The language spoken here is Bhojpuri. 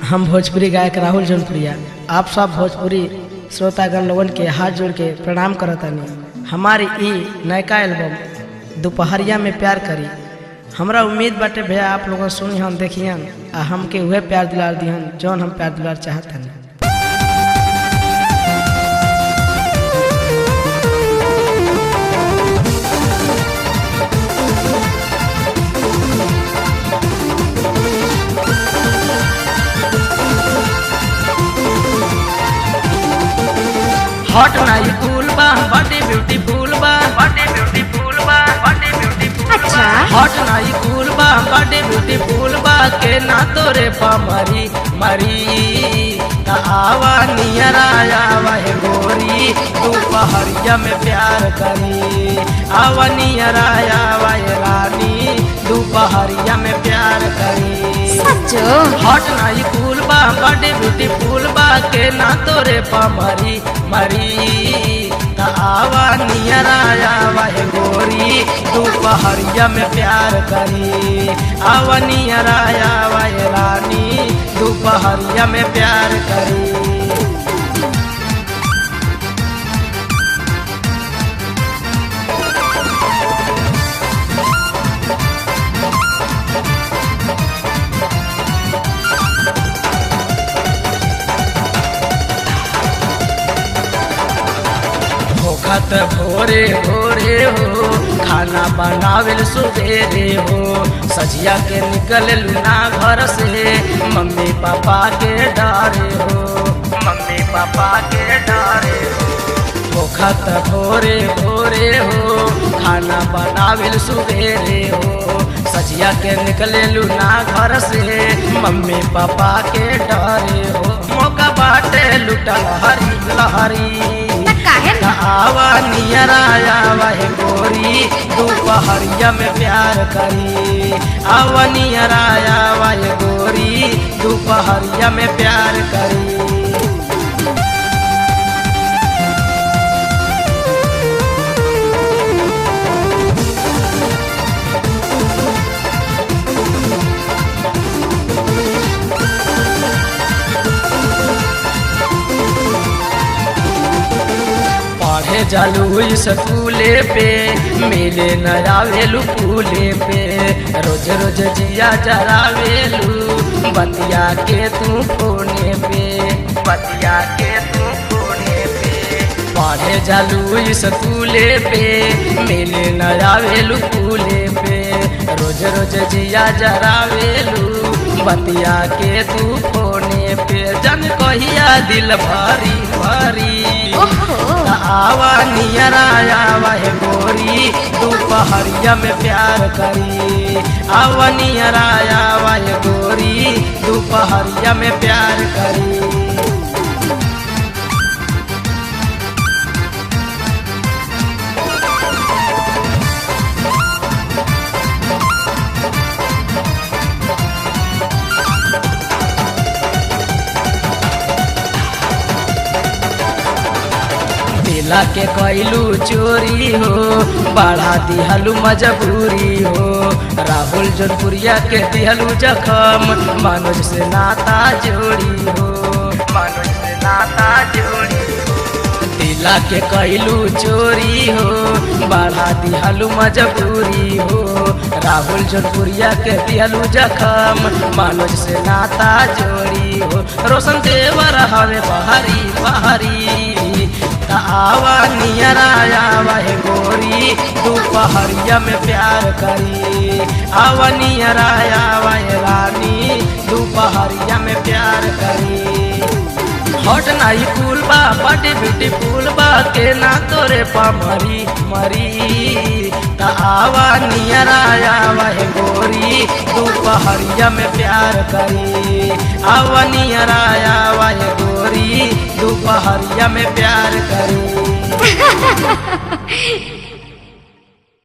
हम भोजपुरी गायक राहुल जौनपुरिया आप सब भोजपुरी श्रोतागण लोगन के हाथ जोड़ के प्रणाम करतानी। हमारी ई नयका एल्बम दोपहरिया में प्यार करी हमरा उम्मीद बाटे भैया आप लोगों सुनिहन देखियन आ हमके उहे प्यार दुलार दिहन जौन हम प्यार दुलार चाहतनी। हॉट नाई कूल बा बड़ी ब्यूटीफुल बा बड़ी ब्यूटीफुल बा बड़ी ब्यूटीफुल अच्छा हॉट नाई कूल बा बड़ी ब्यूटीफुल बा के ना तोरे पा मरी मरी ता आवा नियरा आवा है गोरी दोपहरिया में प्यार करी आवा नियरा आवा है रानी दोपहरिया में प्यार करी। सच्चो हॉट नाई कूल बा बड़ी ब्यूटीफुल बा के ना तोरे पा मरी मरी ता आवा नियरा आवा है गोरी दोपहरिया में प्यार करी आवा नियरा आवा है रानी दोपहरिया में प्यार करी। खत भोरे भोरे हो खाना बनावेल सुबेरे हो सजिया के निकल लूना घर से मम्मी पापा के डरे हो मम्मी पापा के डरे हो खत भोरे भोरे हो खाना बनावेल सुबेरे हो सजिया के निकले लूना घर से मम्मी पापा के डरे हो मौका बाटे लुटा लहरी लहरी आवा नियरा आवा है गोरी दोपहरिया में प्यार करी आवा नियरा आवा है गोरी दोपहरिया में प्यार करी। पढ़े जालू स्कूले पे मिले न आवेलू फूले पे रोज रोज जिया जरावेलू बतिया के तू फोने पे बतिया के तू फोने पे। पढ़े जालू स्कूले पे मिले न आवेलू फूले पे रोज रोज जिया जरावेलू बतिया के तू फोने पे जन कहिया दिल भरी भरी आवा नियरा आवा है गोरी दोपहरिया में प्यार करी आवा नियरा आवा है गोरी दोपहरिया में प्यार करी। दिला के कैलू चोरी हो बढ़ा दिहलू मजबूरी हो राहुल जौनपुरिया के दिहलू जखम मनोज से नाता जोड़ी हो मनोज से नाता जोड़ी हो। दिला के कैलू चोरी हो बढ़ा दिहलू मजबूरी हो राहुल जौनपुरिया के दिहलू जखम मनोज से नाता जोड़ी हो। रोशन देवर हवे बहरी बहरी आवा नियरा आवा है गोरी दोपहरिया में प्यार करी आवा नियरा आवा है रानी दोपहरिया में प्यार करी। हॉट नाई कूल बा बड़ी ब्यूटीफुल बा के ना तोरे पा मरी मरी ता आवा नियरा आवा है गोरी दोपहरिया में प्यार करी आवा नियरा आवा है गोरी दोपहरिया में प्यार करी।